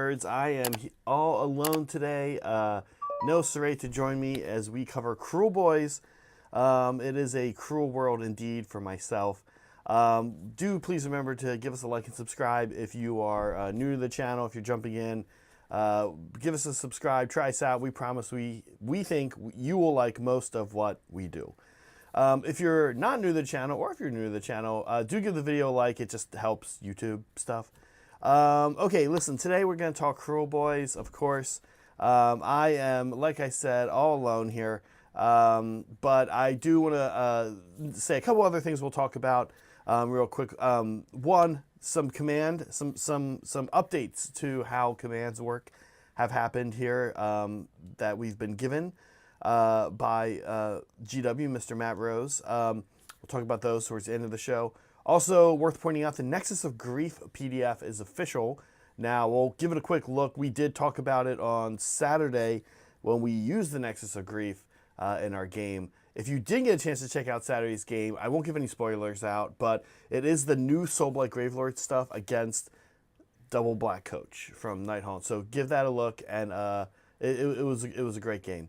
nerds. I am all alone today. No Saray to join me as we cover Kruleboyz. It is a cruel world indeed for myself. Do please remember to give us a like and subscribe if you are new to the channel. If you're jumping in, give us a subscribe. Try us out. We promise we think you will like most of what we do. If you're not new to the channel, or if you're new to the channel, do give the video a like. It just helps YouTube stuff. Okay, listen, today we're going to talk Kruleboyz, of course. I am, like I said, all alone here. But I do want to say a couple other things we'll talk about real quick. One, some updates to how commands work have happened here that we've been given by GW, Mr. Matt Rose. We'll talk about those towards the end of the show. Also, worth pointing out, the Nexus of Grief PDF is official. Now, we'll give it a quick look. We did talk about it on Saturday when we used the Nexus of Grief in our game. If you didn't get a chance to check out Saturday's game, I won't give any spoilers out, but it is the new Soulblight Gravelord stuff against Double Black Coach from Nighthaunt. So give that a look, and it was a great game.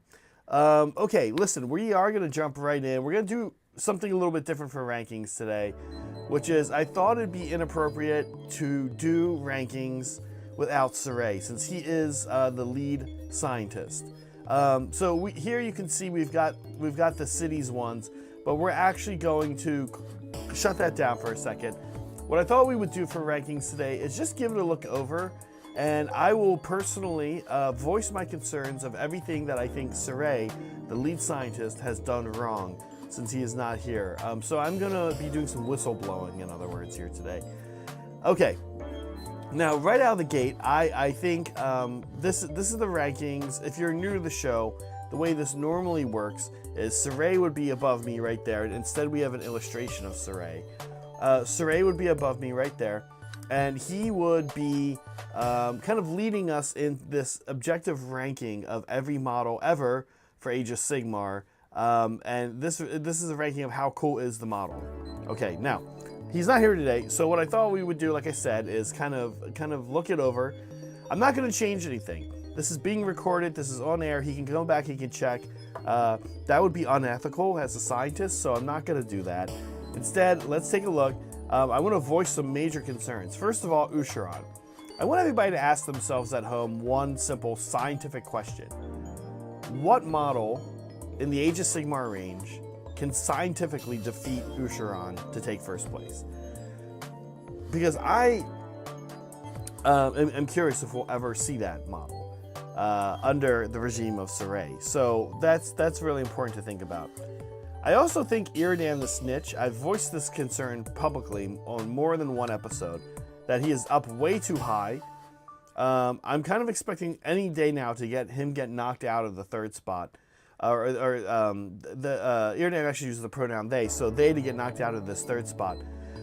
Okay, listen, we are going to jump right in. We're going to do something a little bit different for rankings today, which is I thought it'd be inappropriate to do rankings without Saray, since he is the lead scientist. So here you can see we've got the cities ones, but we're actually going to shut that down for a second. What I thought we would do for rankings today is just give it a look over, and I will personally voice my concerns of everything that I think Saray, the lead scientist, has done wrong since he is not here. So I'm going to be doing some whistle blowing, in other words, here today. Okay. Now, right out of the gate, I think this is the rankings. If you're new to the show, the way this normally works is Saray would be above me right there. Instead, we have an illustration of Saray. Saray would be above me right there, and he would be kind of leading us in this objective ranking of every model ever for Age of Sigmar. And this is a ranking of how cool is the model. Okay, now, he's not here today, so what I thought we would do, like I said, is kind of look it over. I'm not going to change anything. This is being recorded. This is on air. He can go back. He can check. That would be unethical as a scientist, so I'm not going to do that. Instead, let's take a look. I want to voice some major concerns. First of all, Usharan. I want everybody to ask themselves at home one simple scientific question. What model in the Age of Sigmar range can scientifically defeat Usharan to take first place? Because I am curious if we'll ever see that model under the regime of Saray. So that's really important to think about. I also think Iridan the Snitch, I've voiced this concern publicly on more than one episode, that he is up way too high. I'm kind of expecting any day now to get knocked out of the third spot. Iridan actually uses the pronoun they, so they to get knocked out of this third spot.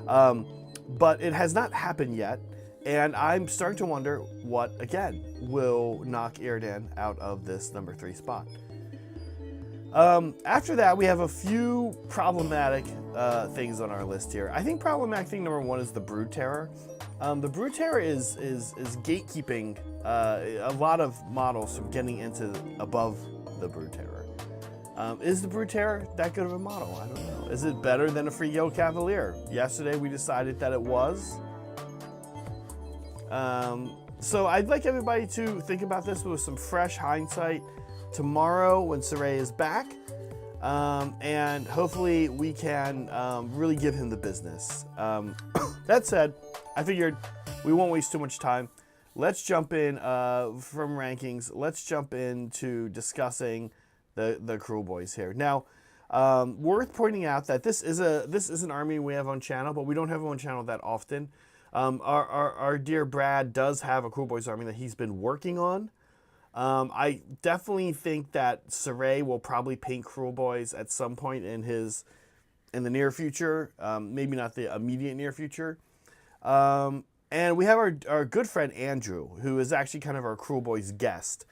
But it has not happened yet, and I'm starting to wonder what, again, will knock Iridan out of this number 3 spot. After that, we have a few problematic things on our list here. I think problematic thing number 1 is the Brood Terror. The Brood Terror is gatekeeping a lot of models from getting into above the Brood Terror. Is the Brood Terror that good of a model? I don't know. Is it better than a Free Yellow Cavalier? Yesterday we decided that it was. So I'd like everybody to think about this with some fresh hindsight tomorrow when Saray is back. And hopefully we can really give him the business. That said, I figured we won't waste too much time. Let's jump in from rankings. Let's jump into discussing the Kruleboyz here. Now, worth pointing out that this is an army we have on channel, but we don't have it on channel that often. Our dear Brad does have a Kruleboyz army that he's been working on. I definitely think that Saray will probably paint Kruleboyz at some point in the near future, maybe not the immediate near future. And we have our good friend Andrew, who is actually kind of our Kruleboyz guest.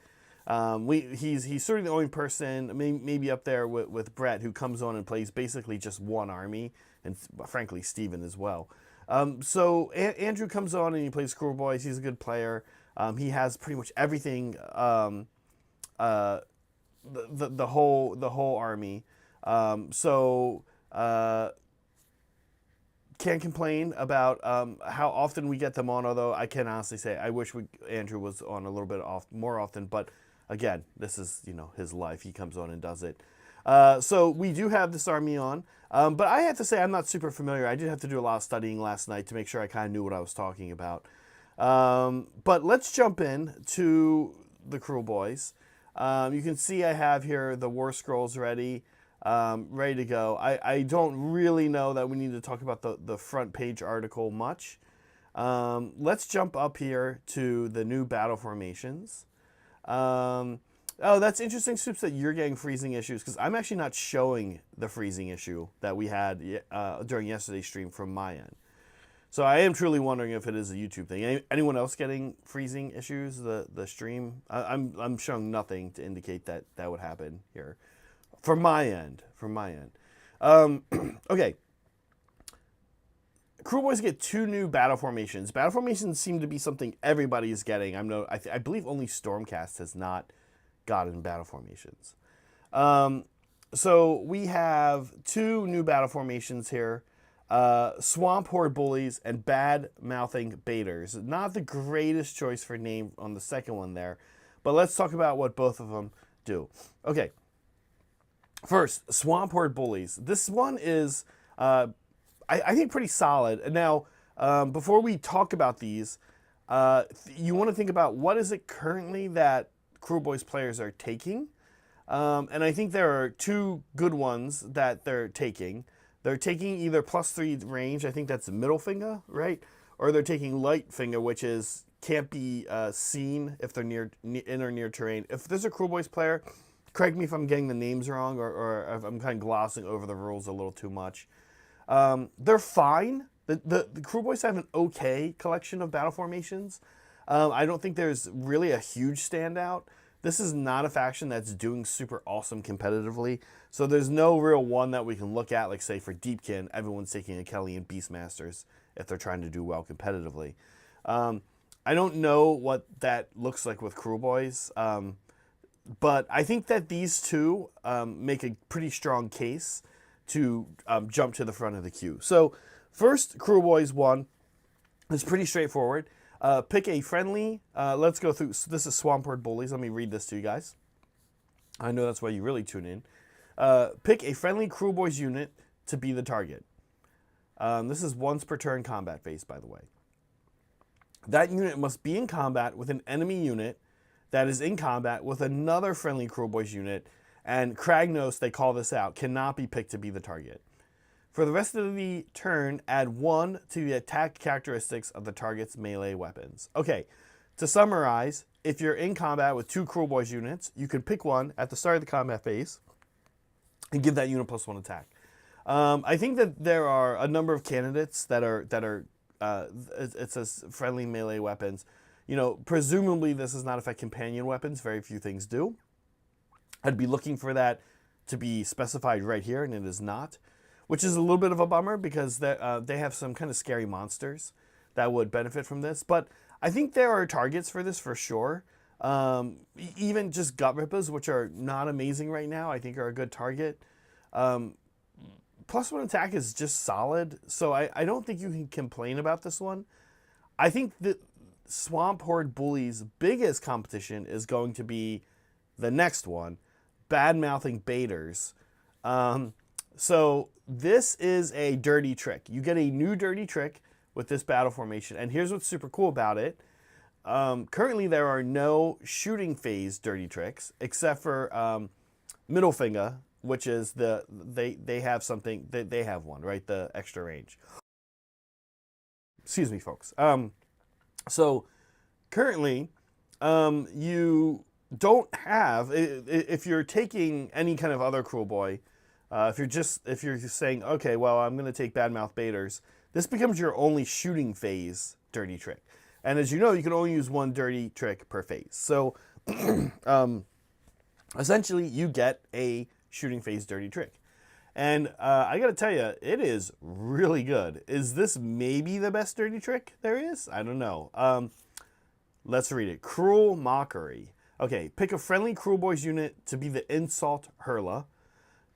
He's sort of the only person, maybe up there with Brett, who comes on and plays basically just one army, and frankly Steven as well. So Andrew comes on and he plays Kruleboyz. He's a good player. He has pretty much everything, the whole army. So can't complain about how often we get them on. Although I can honestly say I wish Andrew was on a little bit more often. But again, this is his life. He comes on and does it. So we do have this army on. But I have to say I'm not super familiar. I did have to do a lot of studying last night to make sure I kind of knew what I was talking about. But let's jump in to the Kruleboyz. You can see I have here the War Scrolls ready. Ready to go. I don't really know that we need to talk about the front page article much. Let's jump up here to the new battle formations. Oh, that's interesting, Soups, that you're getting freezing issues, because I'm actually not showing the freezing issue that we had during yesterday's stream from my end. So I am truly wondering if it is a YouTube thing. Anyone else getting freezing issues? The stream? I'm showing nothing to indicate that that would happen here. From my end. Okay. Kruleboyz get 2 new battle formations. Battle formations seem to be something everybody is getting. I believe only Stormcast has not gotten battle formations. So we have 2 new battle formations here. Swamp Horde Bullies and Bad Mouthing Baiters. Not the greatest choice for name on the second one there. But let's talk about what both of them do. Okay. First, Swamp Horde Bullies. This one is, I think, pretty solid. Now, before we talk about these, you want to think about what is it currently that Kruleboyz players are taking. And I think there are 2 good ones that they're taking. They're taking either +3 range, I think that's middle finger, right? Or they're taking light finger, which is can't be seen if they're in or near terrain. If there's a Kruleboyz player, correct me if I'm getting the names wrong or if I'm kind of glossing over the rules a little too much. They're fine. The Kruleboyz have an okay collection of battle formations. I don't think there's really a huge standout. This is not a faction that's doing super awesome competitively. So there's no real one that we can look at, like say for Deepkin, everyone's taking a Kelly and Beastmasters if they're trying to do well competitively. I don't know what that looks like with Kruleboyz. But I think that these 2 make a pretty strong case to jump to the front of the queue. So first, Kruleboyz 1 is pretty straightforward. Pick a friendly, let's go through, so this is Swamp Horde Bullies. Let me read this to you guys. I know that's why you really tune in. Pick a friendly Kruleboyz unit to be the target. This is once per turn combat phase, by the way. That unit must be in combat with an enemy unit that is in combat with another friendly Kruleboyz unit, and Kragnos, they call this out, cannot be picked to be the target. For the rest of the turn, add 1 to the attack characteristics of the target's melee weapons. Okay, to summarize, if you're in combat with 2 Kruleboyz units, you can pick one at the start of the combat phase and give that unit +1 attack. I think that there are a number of candidates that are it says friendly melee weapons. Presumably this does not affect companion weapons. Very few things do. I'd be looking for that to be specified right here, and it is not, which is a little bit of a bummer because they have some kind of scary monsters that would benefit from this. But I think there are targets for this for sure. Even just Gut Rippers, which are not amazing right now, I think are a good target. +1 attack is just solid, so I don't think you can complain about this one. I think that Swamp Horde Bullies' biggest competition is going to be the next one, Bad Mouthing Baiters. So this is a dirty trick. You get a new dirty trick with this battle formation, and here's what's super cool about it. Currently, there are no shooting phase dirty tricks except for Middle Finger, which is they have something, they have one, right? The extra range. Excuse me, folks. So currently, you don't have, if you're taking any kind of other Kruleboy, if you're just saying, okay, well, I'm going to take Badmouth Baiters, this becomes your only shooting phase dirty trick. And as you know, you can only use 1 dirty trick per phase. So essentially, you get a shooting phase dirty trick. And I got to tell you, it is really good. Is this maybe the best dirty trick there is? I don't know. Let's read it. Cruel Mockery. Okay, pick a friendly Kruleboyz unit to be the Insult Hurler.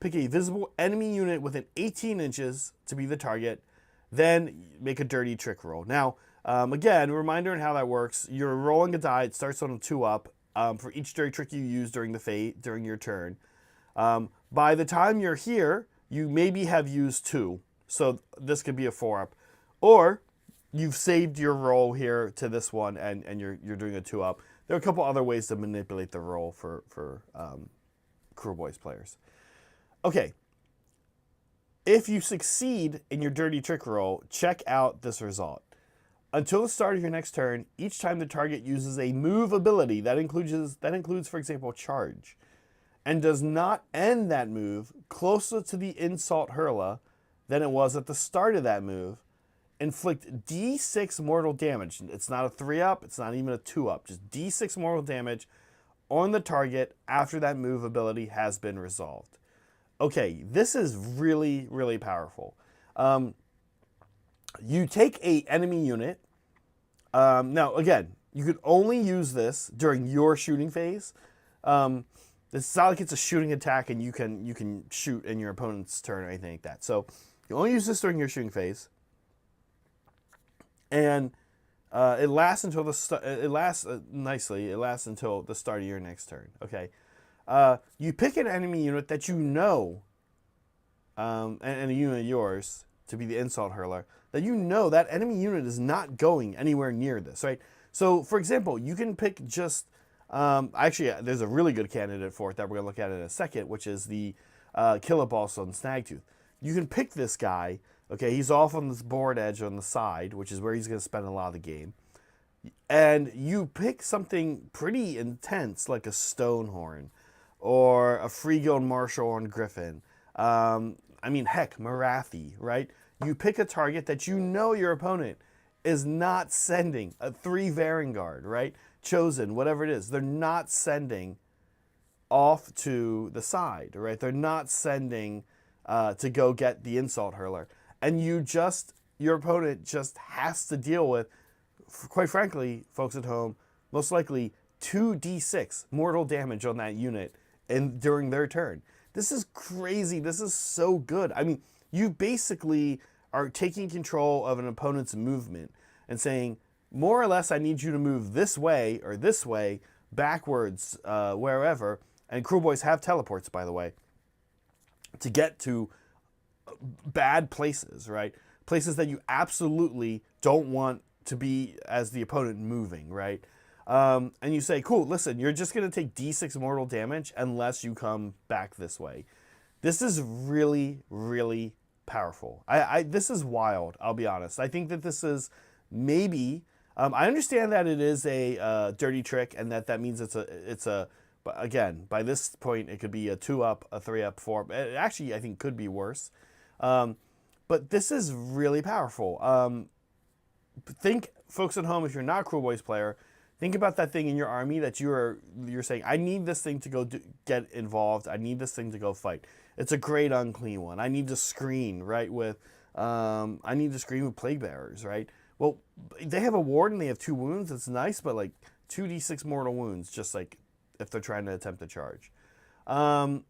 Pick a visible enemy unit within 18 inches to be the target. Then make a dirty trick roll. Now, again, a reminder on how that works. You're rolling a die. It starts on a 2-up for each dirty trick you use during your turn. By the time you're here, you maybe have used 2. So this could be a 4-up. Or you've saved your roll here to this one and you're doing a 2-up. There are a couple other ways to manipulate the roll for Kruleboyz players. Okay. If you succeed in your dirty trick roll, check out this result. Until the start of your next turn, each time the target uses a move ability, that includes, for example, charge, and does not end that move closer to the Insult Hurler than it was at the start of that move, inflict D6 mortal damage. It's not a 3-up, it's not even a 2-up, just D6 mortal damage on the target after that move ability has been resolved. Okay, this is really, really powerful. You take a enemy unit. Now, again, you could only use this during your shooting phase. It's not like it's a shooting attack and you can shoot in your opponent's turn or anything like that. So you only use this during your shooting phase, and it lasts until nicely. It lasts until the start of your next turn. Okay. You pick an enemy unit that you know, and a unit of yours to be the Insult Hurler, that you know that enemy unit is not going anywhere near this, right? So, for example, you can pick just, actually, there's a really good candidate for it that we're going to look at in a second, which is the Kruleboyz on Snagtooth. You can pick this guy, okay, he's off on this board edge on the side, which is where he's going to spend a lot of the game. And you pick something pretty intense, like a Stonehorn, or a Freeguild Marshal on Griffin. I mean, heck, Marathi, right? You pick a target that you know your opponent is not sending a 3 Varangard, right? Chosen, whatever it is. They're not sending off to the side, right? They're not sending to go get the Insult Hurler. And your opponent just has to deal with, quite frankly, folks at home, most likely 2d6 mortal damage on that unit during their turn. This is crazy. This is so good. I mean, you basically are taking control of an opponent's movement and saying, more or less, I need you to move this way or this way, backwards, wherever. And Kruleboyz have teleports, by the way, to get to bad places, right? Places that you absolutely don't want to be as the opponent moving, right? And you say, cool, listen, you're just going to take D6 mortal damage unless you come back this way. This is really, really powerful. This is wild, I'll be honest. I think that this is maybe, I understand that it is a dirty trick and that means it's a, but again, by this point, it could be a 2-up, a 3-up, 4-up. It actually, I think, could be worse. But this is really powerful. Think, folks at home, if you're not a Kruleboyz player, think about that thing in your army that you're saying, I need this thing to go get involved. I need this thing to go fight. It's a great unclean one. I need to screen, right, with Plague Bearers, right? Well, they have a ward and they have 2 wounds. It's nice, but like 2d6 mortal wounds, just like if they're trying to attempt a charge. Wow.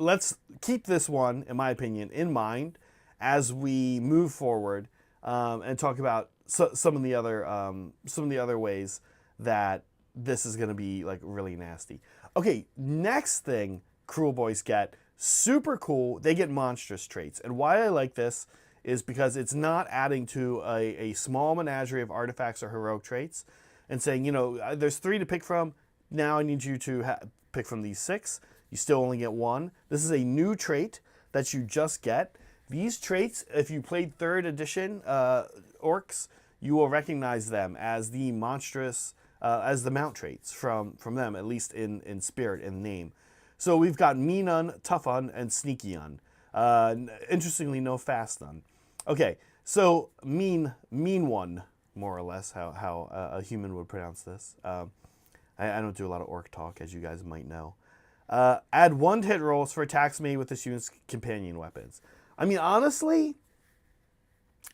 Let's keep this one, in my opinion, in mind as we move forward and talk about some of the other ways that this is going to be like really nasty. Okay, next thing Kruleboyz get, super cool. They get monstrous traits, and why I like this is because it's not adding to a small menagerie of artifacts or heroic traits and saying, you know, there's 3 to pick from. Now I need you to pick from these 6. You still only get 1. This is a new trait that you just get. These traits, if you played 3rd edition orcs, you will recognize them as the monstrous, as the mount traits from them, at least in spirit and name. So we've got Mean Un, Tough Un, and Sneaky Un. Interestingly, no Fast Un. Okay, so mean one, more or less, how a human would pronounce this. I don't do a lot of orc talk, as you guys might know. Add 1 hit rolls for attacks made with this unit's companion weapons. I mean, honestly,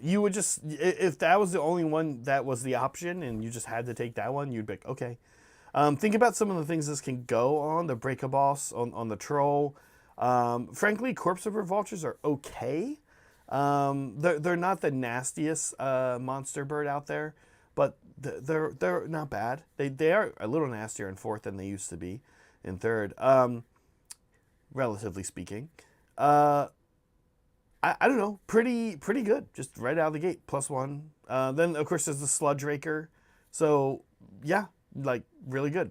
you would just, if that was the only one that was the option and you just had to take that one, you'd be like, okay. Think about some of the things this can go on. The Break a Boss on the Troll. Frankly, Corpse Ripper Vultures are okay. They're not the nastiest monster bird out there, but they're not bad. They are a little nastier in 4th than they used to be in 3rd, relatively speaking. I don't know, pretty good, just right out of the gate, +1. Then of course there's the Sludge Raker, so yeah, like really good.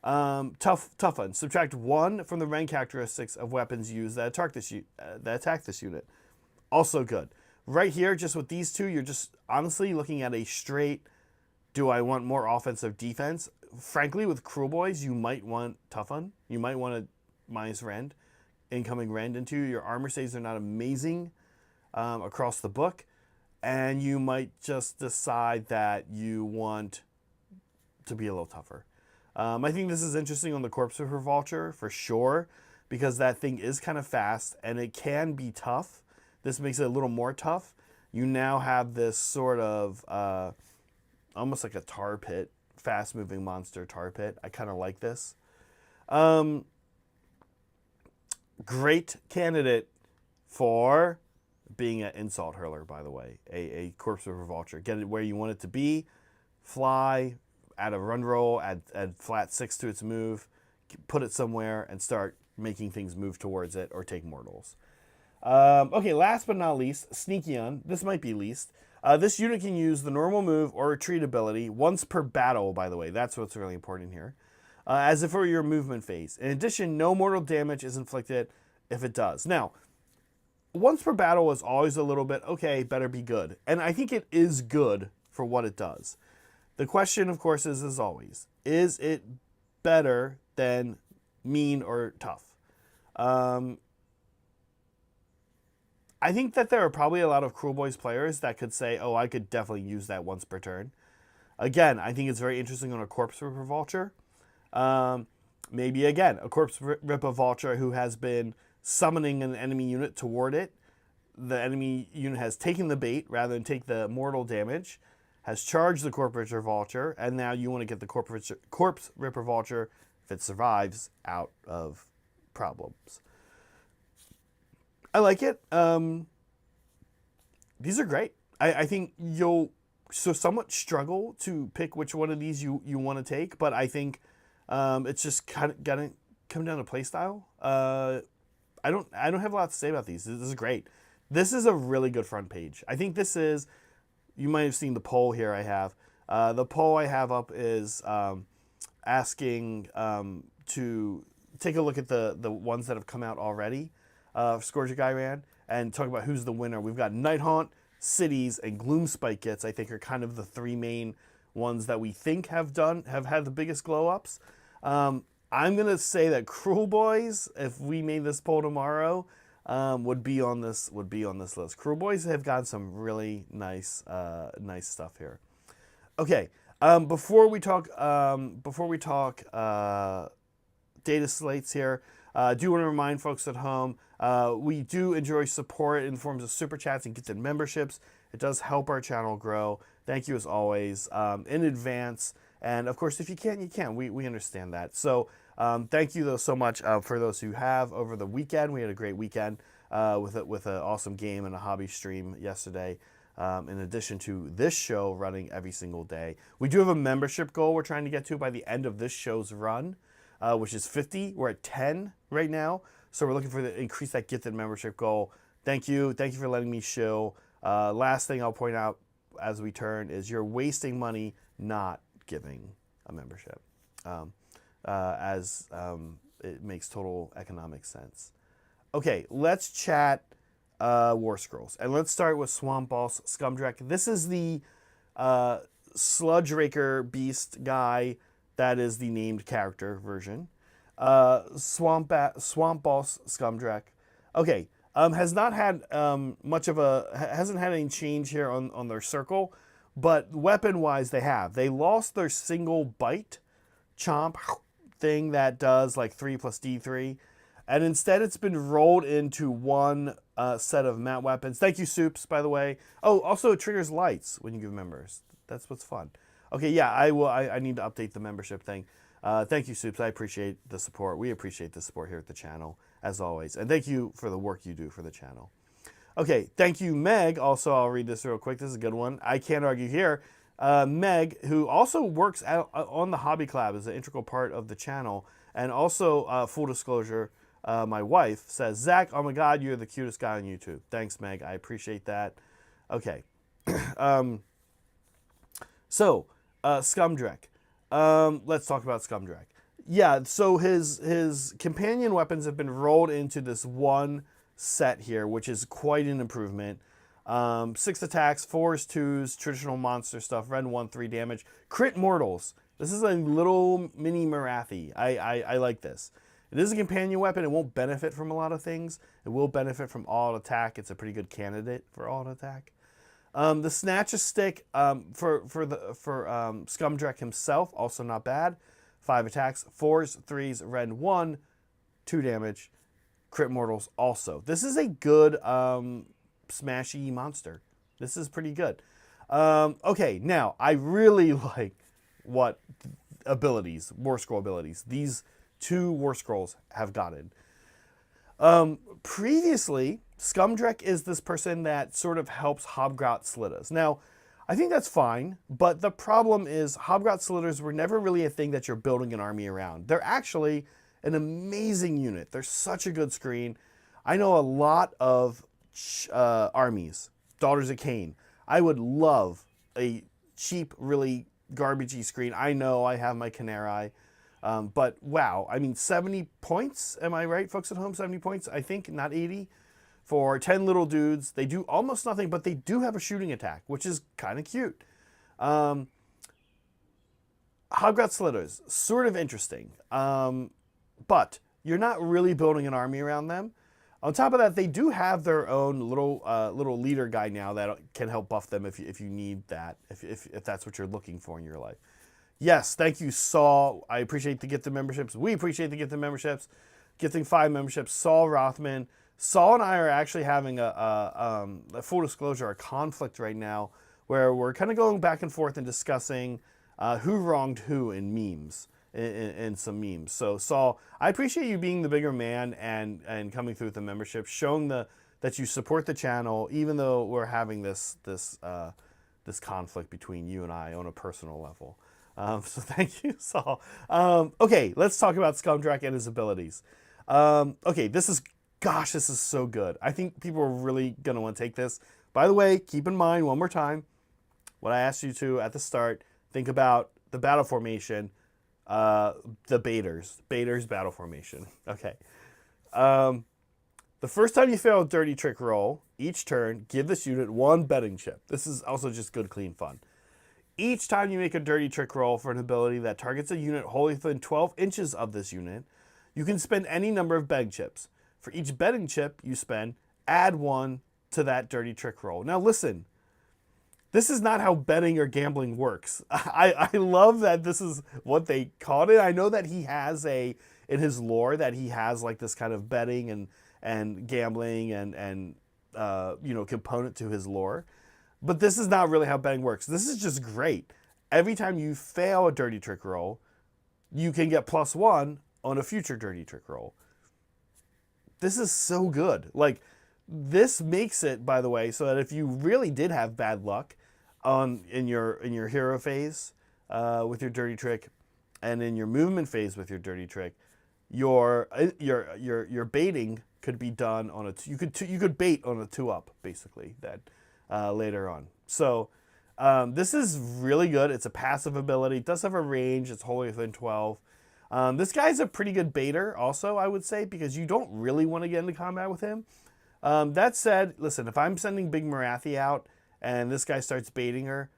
Tough one. Subtract 1 from the rank characteristics of weapons used that attack this unit. Also good. Right here, just with these two, you're just honestly looking at a straight, do I want more offensive defense? Frankly, with Kruleboyz, you might want Tough One. You might want to minus Rend, incoming Rend into your armor saves are not amazing across the book, and you might just decide that you want to be a little tougher. I think this is interesting on the Corpse Ripper Vulture for sure, because that thing is kind of fast and it can be tough. This makes it a little more tough. You now have this sort of almost like a tar pit, fast moving monster tar pit. I kind of like this. Great candidate for being an insult hurler, by the way. A Corpse Ripper Vulture. Get it where you want it to be. Fly, add a run roll, add flat 6 to its move, put it somewhere, and start making things move towards it or take mortals. Okay, last but not least, Sneaky On. This might be least. This unit can use the normal move or retreat ability once per battle, by the way. That's what's really important here. As if it were your movement phase. In addition, no mortal damage is inflicted if it does. Now, once per battle is always a little bit, okay, better be good. And I think it is good for what it does. The question, of course, is as always, is it better than mean or tough? I think that there are probably a lot of Kruleboyz players that could say, oh, I could definitely use that once per turn. Again, I think it's very interesting on a Corpse Ripper Vulture. Maybe, again, a Corpse Ripper Vulture who has been summoning an enemy unit toward it. The enemy unit has taken the bait rather than take the mortal damage, has charged the Corpse Ripper Vulture, and now you want to get the Corpse Ripper Vulture, if it survives, out of problems. I like it. These are great. I think you'll somewhat struggle to pick which one of these you want to take, but I think it's just kind of gonna come down to play style. I don't have a lot to say about these. This is great. This is a really good front page. I think this is, you might have seen the poll here I have. The poll I have up is asking to take a look at the ones that have come out already. Scourge of Ghyran, and talk about who's the winner. We've got Nighthaunt, Cities, and Gloomspite Gets, I think, are kind of the 3 main ones that we think have had the biggest glow ups. I'm gonna say that Kruleboyz, if we made this poll tomorrow, would be on this list. Kruleboyz have got some really nice stuff here. Okay, before we talk data slates here, I do want to remind folks at home, we do enjoy support in forms of super chats and gifted memberships. It does help our channel grow. Thank you as always in advance. And of course, if you can't, you can. We understand that. So thank you though so much for those who have over the weekend. We had a great weekend with an awesome game and a hobby stream yesterday. In addition to this show running every single day. We do have a membership goal we're trying to get to by the end of this show's run, which is 50. We're at 10 right now. So we're looking for to increase that gifted membership goal. Thank you. Thank you for letting me show. Last thing I'll point out as we turn is you're wasting money not giving a membership, as it makes total economic sense. Okay, let's chat War Scrolls. And let's start with Swamp Boss Scumdrek. This is the Sludge Raker Beast guy that is the named character version. Swamp Boss Scumdrek. Okay, has not had hasn't had any change here on their circle, but weapon-wise they have. They lost their single bite chomp thing that does like 3 + D3, and instead it's been rolled into one set of mount weapons. Thank you, Soups, by the way. Oh, also it triggers lights when you give members. That's what's fun. Okay, yeah, I will. I need to update the membership thing. Thank you, Soups. I appreciate the support. We appreciate the support here at the channel, as always. And thank you for the work you do for the channel. Okay, thank you, Meg. Also, I'll read this real quick. This is a good one. I can't argue here. Meg, who also works on the Hobby Collab, is an integral part of the channel. And also, full disclosure, my wife says, Zach, oh my God, you're the cutest guy on YouTube. Thanks, Meg. I appreciate that. Okay. Scumdrek. Let's talk about Scumdrek. Yeah, so his companion weapons have been rolled into this one set here, which is quite an improvement. 6 attacks, 4s, 2s, traditional monster stuff, Ren 1, 3 damage. Crit mortals. This is a little mini Marathi. I like this. It is a companion weapon. It won't benefit from a lot of things. It will benefit from all attack. It's a pretty good candidate for all attack. The Snatch a Stick for Scumdrek himself, also not bad. 5 attacks, 4s, 3s, Ren 1, 2 damage. Crit mortals also. This is a good smashy monster. This is pretty good. Okay, now I really like what abilities, War Scroll abilities, these 2 War Scrolls have gotten. Previously, Scumdrek is this person that sort of helps Hobgrot Slitters. Now, I think that's fine, but the problem is Hobgrot Slitters were never really a thing that you're building an army around. They're actually an amazing unit. They're such a good screen. I know a lot of armies, Daughters of Cain. I would love a cheap, really garbagey screen. I know I have my Canary, but wow, I mean 70 points, am I right, folks at home? 70 points, I think, not 80, for 10 little dudes. They do almost nothing, but they do have a shooting attack, which is kind of cute. Hobgrot Slitters, sort of interesting. But you're not really building an army around them. On top of that, they do have their own little leader guy now that can help buff them if you need that, if that's what you're looking for in your life. Yes, thank you, Saul. I appreciate the gifted memberships. We appreciate the gifted memberships. Gifting 5 memberships. Saul Rothman. Saul and I are actually having a full disclosure, a conflict right now where we're kind of going back and forth and discussing who wronged who in memes. In some memes. So Saul, I appreciate you being the bigger man and coming through with the membership, showing that you support the channel, even though we're having this conflict between you and I on a personal level. So thank you, Saul. Okay, let's talk about Scumdrek and his abilities. Okay, this is so good. I think people are really gonna want to take this. By the way, keep in mind one more time what I asked you to at the start. Think about the battle formation. The Baiters battle formation. Okay. The first time you fail a dirty trick roll, each turn, give this unit 1 betting chip. This is also just good, clean fun. Each time you make a dirty trick roll for an ability that targets a unit wholly within 12 inches of this unit, you can spend any number of betting chips. For each betting chip you spend, add 1 to that dirty trick roll. Now listen, this is not how betting or gambling works. I love that this is what they called it. I know that he has in his lore that he has like this kind of betting and gambling and component to his lore. But this is not really how betting works. This is just great. Every time you fail a dirty trick roll, you can get +1 on a future dirty trick roll. This is so good. Like, this makes it, by the way, so that if you really did have bad luck in your hero phase with your dirty trick, and in your movement phase with your dirty trick, your baiting could be done on you could bait on a 2-up basically that later on. So this is really good. It's a passive ability. It does have a range. It's wholly within 12. This guy's a pretty good baiter also, I would say, because you don't really want to get into combat with him. That said, listen, if I'm sending Big Marathi out and this guy starts baiting her,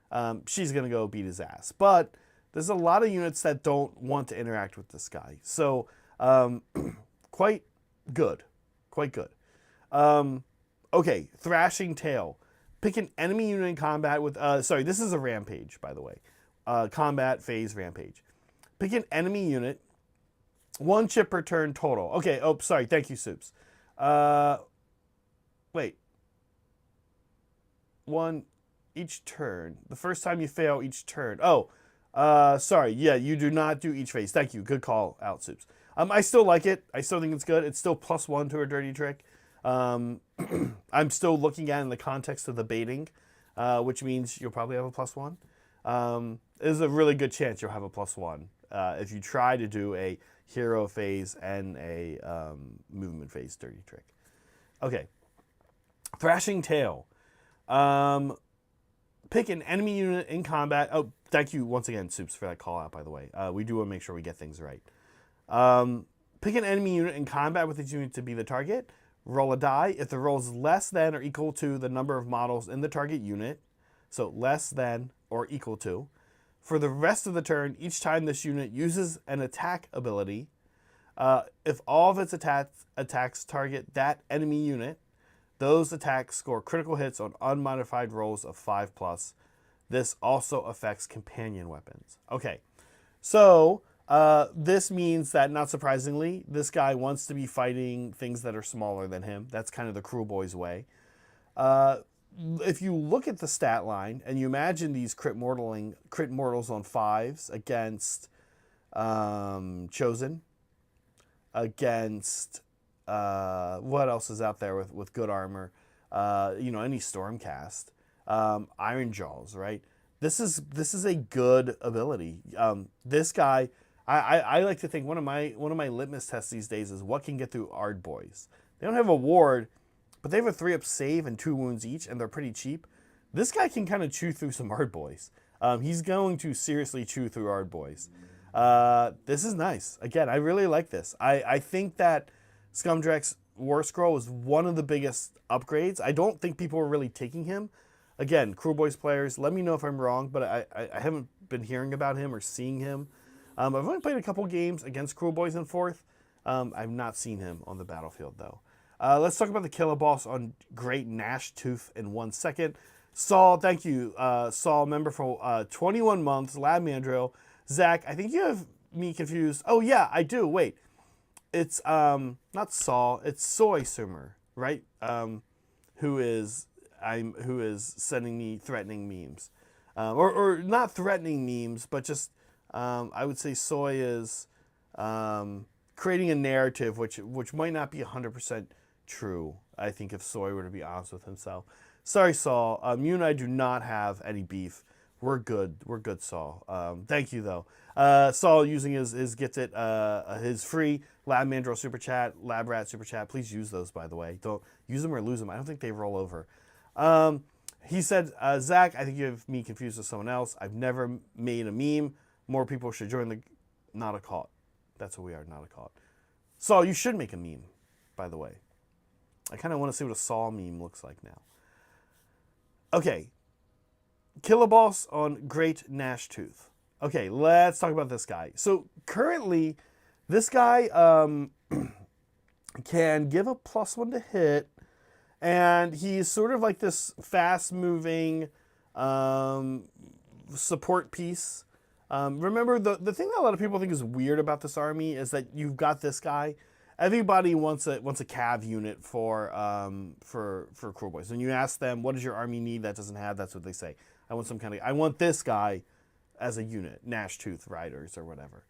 she's going to go beat his ass. But there's a lot of units that don't want to interact with this guy. So quite good. Quite good. Okay, Thrashing Tail. Pick an enemy unit in combat with... sorry, this is a rampage, by the way. Combat phase rampage. Pick an enemy unit. 1 chip per turn total. Okay, oh, sorry. Thank you, Soups. Wait. One each turn. The first time you fail each turn. Oh, sorry. Yeah, you do not do each phase. Thank you. Good call out, Soups. I still like it. I still think it's good. It's still +1 to a dirty trick. I'm still looking at it in the context of the baiting, which means you'll probably have a +1. There's a really good chance you'll have a +1 if you try to do a hero phase and a movement phase dirty trick. Okay. Thrashing Tail. Pick an enemy unit in combat. Oh, thank you once again, Soups, for that call out, by the way. We do want to make sure we get things right. Pick an enemy unit in combat with its unit to be the target. Roll a die. If the roll is less than or equal to the number of models in the target unit, so less than or equal to, for the rest of the turn, each time this unit uses an attack ability, if all of its attacks target that enemy unit, those attacks score critical hits on unmodified rolls of 5+. This also affects companion weapons. Okay, so this means that, not surprisingly, this guy wants to be fighting things that are smaller than him. That's kind of the Kruleboyz way. If you look at the stat line and you imagine these crit mortals on 5s against Chosen, against what else is out there with good armor? Any Stormcast, Iron Jaws, right? This is a good ability. This guy, I like to think one of my litmus tests these days is what can get through Ard boyz. They don't have a ward, but they have a 3-up save and 2 wounds each, and they're pretty cheap. This guy can kind of chew through some Ard boyz. He's going to seriously chew through Ard boyz. This is nice. Again, I really like this. I think that Scumdrek's War Scroll is one of the biggest upgrades. I don't think people are really taking him. Again, Kruleboyz players, let me know if I'm wrong, but I haven't been hearing about him or seeing him. I've only played a couple games against Kruleboyz in 4th. I've not seen him on the battlefield, though. Let's talk about the killer boss on Great Gnash Tooth in 1 second. Saul, thank you. Saul, member for 21 months, Lab Mandrill. Zach, I think you have me confused. Oh, yeah, I do. Wait. It's not Saul, it's Soy Sumer, right? Who is sending me threatening memes. Or not threatening memes, but just I would say Soy is creating a narrative which might not be 100% true. I think if Soy were to be honest with himself. Sorry, Saul. You and I do not have any beef. We're good. We're good, Saul. Thank you, though. Saul using his free Lab Mandrill Super Chat, Lab Rat Super Chat. Please use those, by the way. Don't use them or lose them. I don't think they roll over. He said, Zach, I think you have me confused with someone else. I've never made a meme. More people should join the Not a Caught. That's what we are, Not a Caught. Saul, you should make a meme, by the way. I kind of want to see what a Saul meme looks like now. Okay. Killer boss on Great Gnash Tooth. Okay, let's talk about this guy. So currently, this guy can give a +1 to hit, and he's sort of like this fast-moving support piece. Remember, the thing that a lot of people think is weird about this army is that you've got this guy. Everybody wants a cav unit for Kruleboyz. When you ask them, what does your army need that doesn't have, that's what they say. I want this guy as a unit, Gnash Tooth Riders or whatever.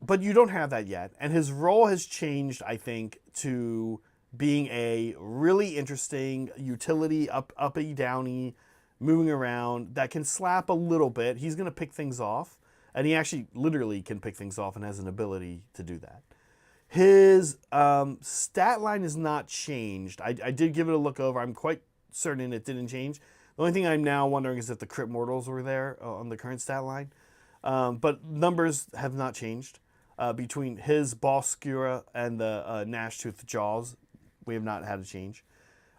But you don't have that yet. And his role has changed, I think, to being a really interesting utility, uppy, downy, moving around that can slap a little bit. He's going to pick things off. And he actually literally can pick things off and has an ability to do that. His stat line is not changed. I did give it a look over. I'm quite certain it didn't change. The only thing I'm now wondering is if the crit mortals were there on the current stat line. But numbers have not changed. Between his Boss Skewer and the Gnash Tooth Jaws, we have not had a change.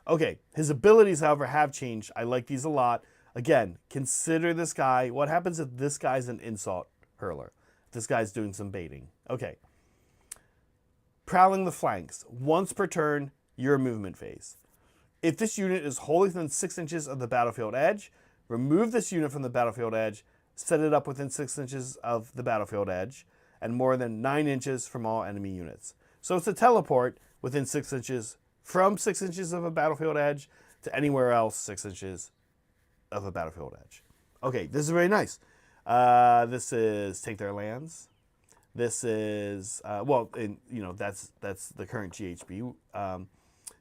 Okay, his abilities, however, have changed. I like these a lot. Again, consider this guy. What happens if this guy's an insult hurler? If this guy's doing some baiting. Okay. Prowling the flanks. Once per turn, your movement phase. If this unit is wholly within 6 inches of the battlefield edge, remove this unit from the battlefield edge, set it up within 6 inches of the battlefield edge, and more than 9 inches from all enemy units. So it's a teleport within 6 inches from 6 inches of a battlefield edge to anywhere else 6 inches of a battlefield edge. Okay, this is very nice. This is take their lands. This is that's the current GHB.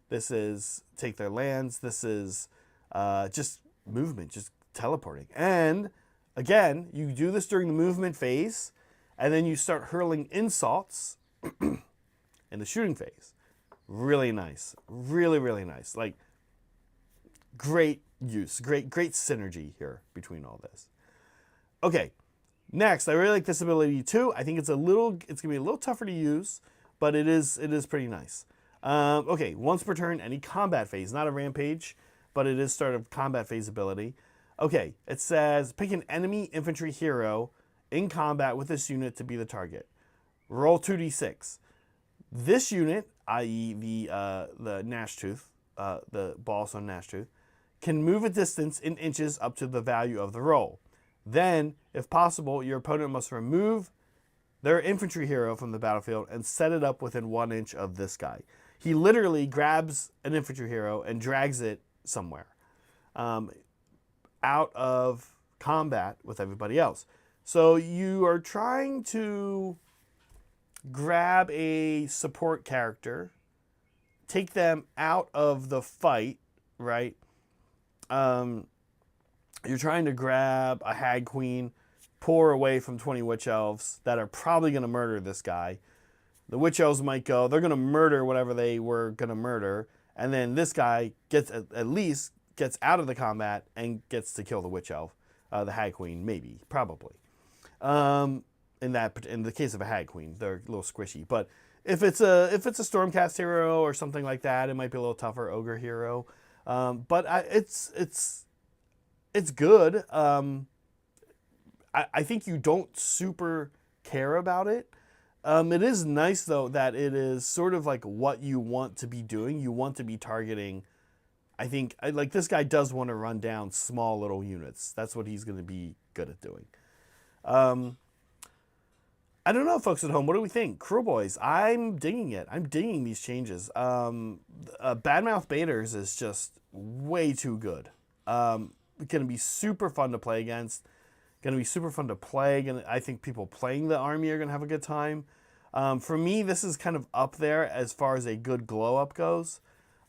This is take their lands. This is just movement, just teleporting. And again, you do this during the movement phase, and then you start hurling insults in the shooting phase. Really nice. Really, really nice. Like, great use. Great synergy here between all this. Okay. Next, I really like this ability too. I think it's gonna be a little tougher to use, but it is pretty nice. Okay, once per turn, any combat phase, not a rampage, but it is start of combat phase ability. Okay, it says pick an enemy infantry hero in combat with this unit to be the target. Roll 2d6. This unit, i.e. the Gnashtooth, the boss on Gnashtooth, can move a distance in inches up to the value of the roll. Then, if possible, your opponent must remove their infantry hero from the battlefield and set it up within 1 inch of this guy. He literally grabs an infantry hero and drags it somewhere out of combat with everybody else. So you are trying to grab a support character, take them out of the fight, right? You're trying to grab a Hag Queen, pull her away from 20 Witch Elves that are probably going to murder this guy. The Witch Elves might go, they're going to murder whatever they were going to murder, and then this guy gets at least gets out of the combat and gets to kill the Witch Elf, the Hag Queen, maybe, probably. In the case of a Hag Queen, they're a little squishy. But if it's a Stormcast hero or something like that, it might be a little tougher. Ogre hero, but it's good. I think you don't super care about it. It is nice, though, that it is sort of like what you want to be doing. You want to be targeting, I think, like this guy does want to run down small little units. That's what he's going to be good at doing. I don't know, folks at home. What do we think? Kruleboyz, I'm digging it. I'm digging these changes. Badmouth Baiters is just way too good. Going to be super fun to play against. Going to be super fun to play. And I think people playing the army are going to have a good time. For me, this is kind of up there as far as a good glow up goes.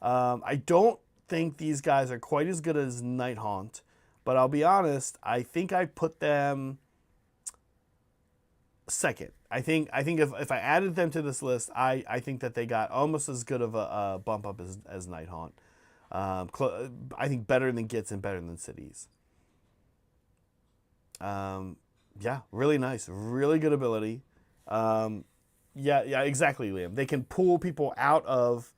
I don't think these guys are quite as good as Nighthaunt, but I'll be honest, I think I put them second. I think if I added them to this list, I think that they got almost as good of a bump up as Nighthaunt. I think better than Gits and better than Cities. Yeah, really nice. Really good ability. Yeah, exactly, Liam. They can pull people out of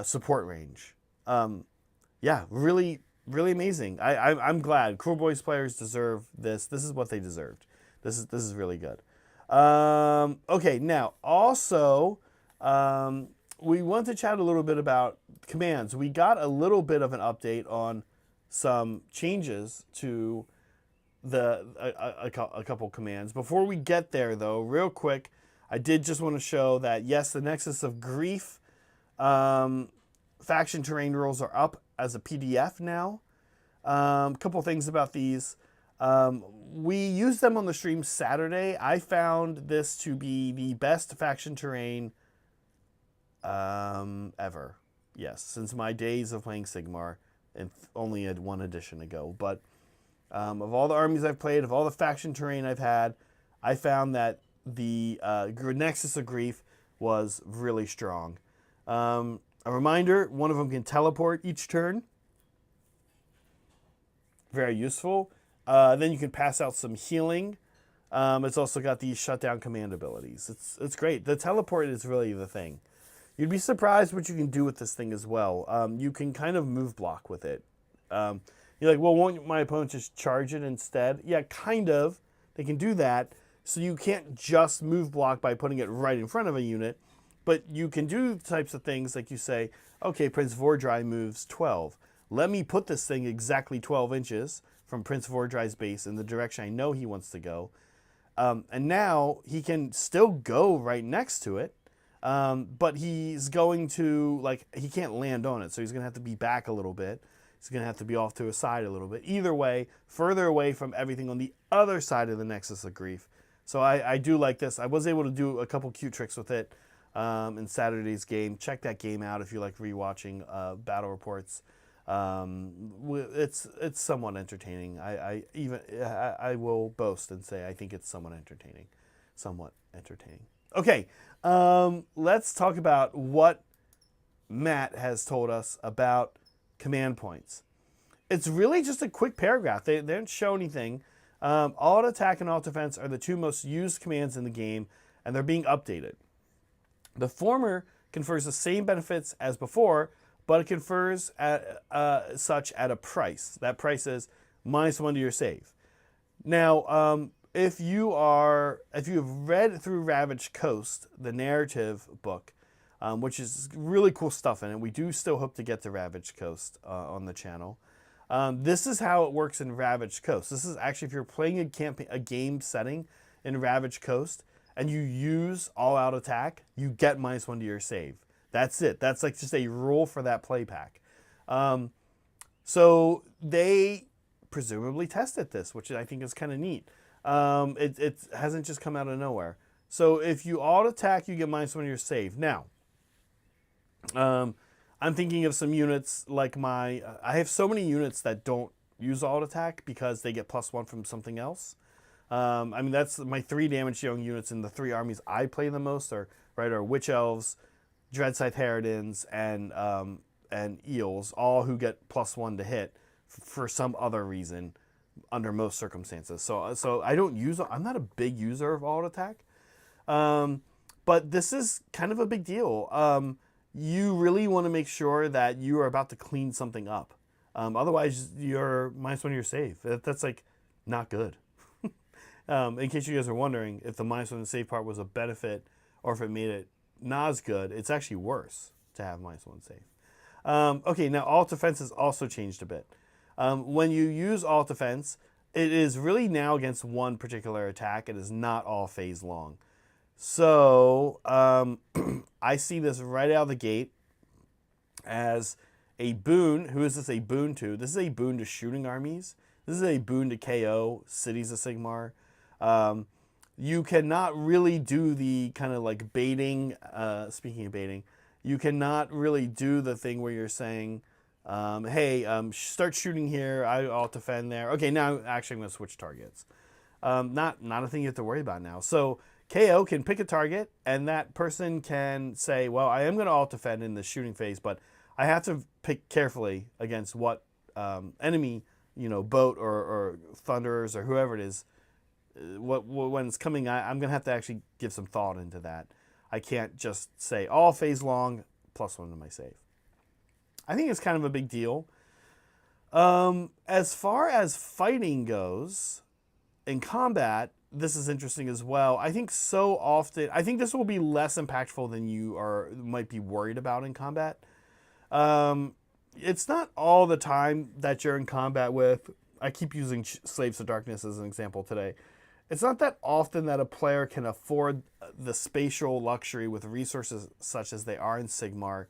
support range. Yeah, really, really amazing. I'm glad. Kruleboyz players deserve this. This is what they deserved. This is really good. Okay, now, also, we want to chat a little bit about commands. We got a little bit of an update on some changes to a couple commands. Before we get there, though, real quick, I did just want to show that, yes, the Nexus of Grief faction terrain rules are up as a PDF now. A couple things about these. We used them on the stream Saturday. I found this to be the best faction terrain ever. Yes, since my days of playing Sigmar, and only had one edition ago. But of all the armies I've played, of all the faction terrain I've had, I found that the Nexus of Grief was really strong. A reminder, one of them can teleport each turn. Very useful. Then you can pass out some healing. It's also got these shutdown command abilities. It's great. The teleport is really the thing. You'd be surprised what you can do with this thing as well. You can kind of move block with it. You're like, well, won't my opponent just charge it instead? Yeah, kind of. They can do that. So you can't just move block by putting it right in front of a unit, but you can do types of things like you say, okay, Prince Vordry moves 12. Let me put this thing exactly 12 inches from Prince Vordry's base in the direction I know he wants to go. And now he can still go right next to it. But he's going to, like, he can't land on it, so he's going to have to be back a little bit. He's going to have to be off to a side a little bit. Either way, further away from everything on the other side of the Nexus of Grief. So I do like this. I was able to do a couple cute tricks with it in Saturday's game. Check that game out if you like rewatching battle reports. It's somewhat entertaining. I will boast and say I think it's somewhat entertaining. Okay, let's talk about what Matt has told us about command points. It's really just a quick paragraph. They don't show anything. Alt attack and alt defense are the two most used commands in the game, and they're being updated. The former confers the same benefits as before, but it confers such at a price. That price is -1 to your save. Now, if you have read through Ravaged Coast, the narrative book, which is really cool stuff in it, we do still hope to get to Ravaged Coast on the channel. This is how it works in Ravaged Coast. This is actually if you're playing a game setting in Ravaged Coast and you use all-out attack, you get -1 to your save. That's it. That's like just a rule for that play pack. So they presumably tested this, which I think is kind of neat. It hasn't just come out of nowhere. So if you alt attack, you get -1 to your save. Now, I'm thinking of some units like I have so many units that don't use alt attack because they get +1 from something else. I mean, that's my 3 damage dealing units in the 3 armies I play the most are Witch Elves, Dreadscythe Harridans, and Eels, all who get +1 to hit for some other reason under most circumstances. So I'm not a big user of alt attack. But this is kind of a big deal. You really want to make sure that you are about to clean something up. Otherwise, you're -1 to your save. That's like not good. In case you guys are wondering if the -1 to save part was a benefit or if it made it not as good, it's actually worse to have -1 save. Okay, now alt defense has also changed a bit. When you use alt defense, it is really now against one particular attack. It is not all phase long. So I see this right out of the gate as a boon. Who is this a boon to? This is a boon to shooting armies. This is a boon to KO cities of Sigmar. You cannot really do the kind of like baiting. Speaking of baiting, you cannot really do the thing where you're saying, hey, start shooting here, I'll defend there. Okay, now actually I'm going to switch targets. Not a thing you have to worry about now. So KO can pick a target, and that person can say, well, I am going to alt defend in the shooting phase, but I have to pick carefully against what enemy, boat or thunderers or whoever it is, when it's coming, I'm going to have to actually give some thought into that. I can't just say all phase long +1 to my save. I think it's kind of a big deal. As far as fighting goes, in combat, this is interesting as well. I think this will be less impactful than you might be worried about in combat. It's not all the time that you're in combat with. I keep using Slaves of Darkness as an example today. It's not that often that a player can afford the spatial luxury with resources such as they are in Sigmar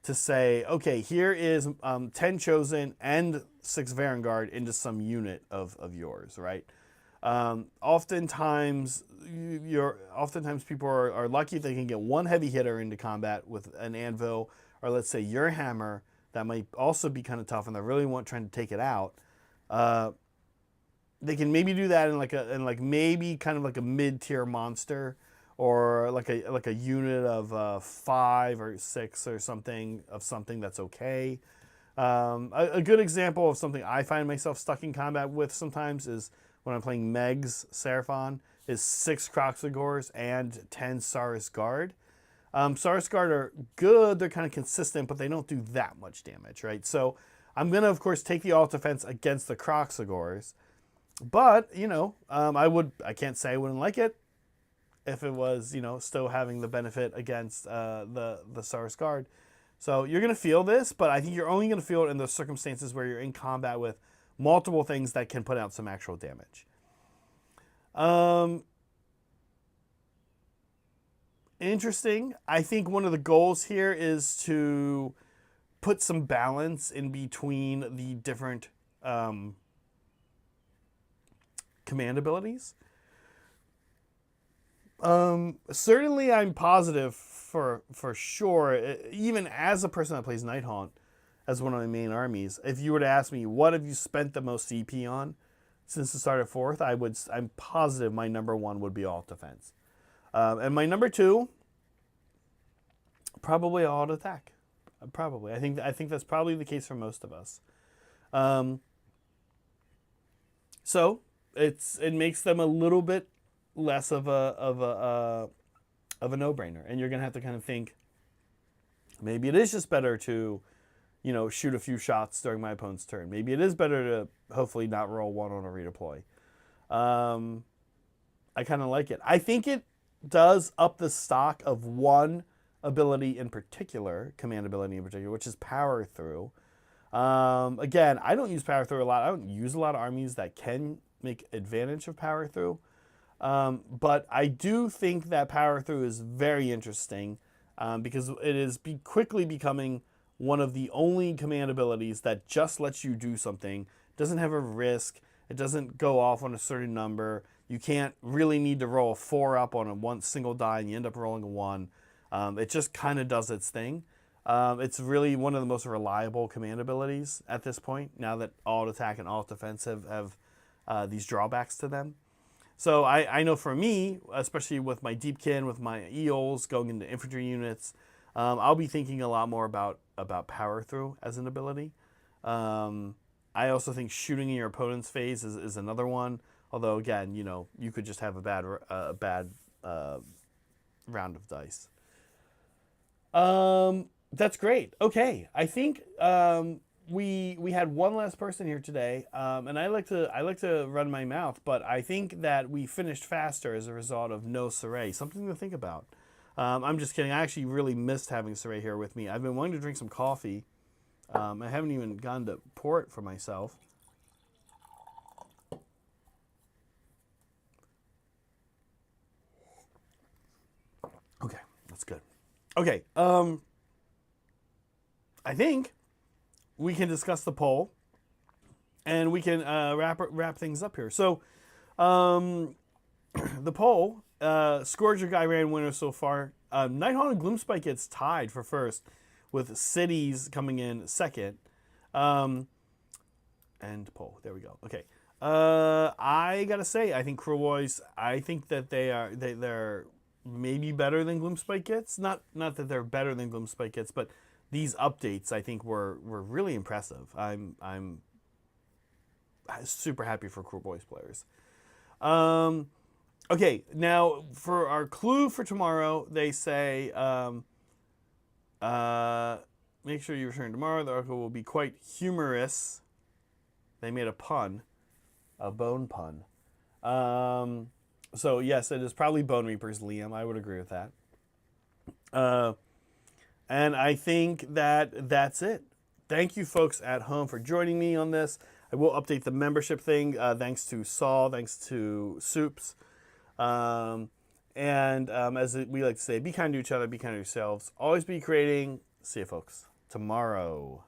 to say, okay, here is 10 Chosen and 6 Varangard into some unit of yours, right? Oftentimes people are lucky if they can get one heavy hitter into combat with an anvil, or let's say your hammer that might also be kind of tough, and they're really trying to take it out. They can maybe do that in maybe kind of like a mid-tier monster, or like a unit of 5 or 6 or something that's okay. A good example of something I find myself stuck in combat with sometimes is when I'm playing Meg's Seraphon, is 6 Kroxigors and 10 Saurus Guard. Saurus Guard are good, they're kind of consistent, but they don't do that much damage, right? So I'm going to, of course, take the alt defense against the Kroxigors, but, I can't say I wouldn't like it if it was, still having the benefit against the Saurus Guard. So you're going to feel this, but I think you're only going to feel it in those circumstances where you're in combat with multiple things that can put out some actual damage. interesting. I think one of the goals here is to put some balance in between the different command abilities. Certainly, I'm positive for sure. Even as a person that plays Nighthaunt as one of my main armies, if you were to ask me what have you spent the most CP on since the start of 4th, I'm positive my number 1 would be alt defense, and my number 2 probably alt attack. Probably, I think that's probably the case for most of us. So it makes them a little bit less of a no-brainer, and you're gonna have to kind of think maybe it is just better to, shoot a few shots during my opponent's turn. Maybe it is better to hopefully not roll 1 on a redeploy. I kind of like it. I think it does up the stock of one ability in particular, command ability in particular, which is Power Through. Again, I don't use Power Through a lot. I don't use a lot of armies that can make advantage of Power Through. But I do think that Power Through is very interesting because it is quickly becoming one of the only command abilities that just lets you do something. Doesn't have a risk. It doesn't go off on a certain number. You can't really need to roll a 4 up on a one single die and you end up rolling a 1. It just kind of does its thing. It's really one of the most reliable command abilities at this point, now that alt attack and alt defense have these drawbacks to them. So I know for me, especially with my Deepkin, with my Eels going into infantry units, I'll be thinking a lot more about Power Through as an ability. I also think shooting in your opponent's face is another one. Although again, you could just have a bad round of dice. That's great. Okay, I think we had one last person here today, and I like to run my mouth, but I think that we finished faster as a result of no Saray. Something to think about. I'm just kidding. I actually really missed having Saray here with me. I've been wanting to drink some coffee. I haven't even gone to pour it for myself. Okay, that's good. Okay, I think we can discuss the poll, and we can wrap things up here. So, the poll, Scourge Of Ghyran winner so far. Nighthaunt and Gloomspite gets tied for first, with Cities coming in second. End poll. There we go. Okay. I gotta say, I think Kruleboyz, I think that they're maybe better than Gloomspite gets. Not that they're better than Gloomspite gets, but these updates I think were really impressive. I'm super happy for Kruleboyz players. Okay, now for our clue for tomorrow, they say make sure you return tomorrow. The article will be quite humorous. They made a pun, a bone pun. So yes, it is probably Bone Reapers, Liam. I would agree with that. And I think that that's it. Thank you, folks at home, for joining me on this. I will update the membership thing. Thanks to Saul. Thanks to Soups. And as we like to say, be kind to each other. Be kind to yourselves. Always be creating. See you, folks, tomorrow.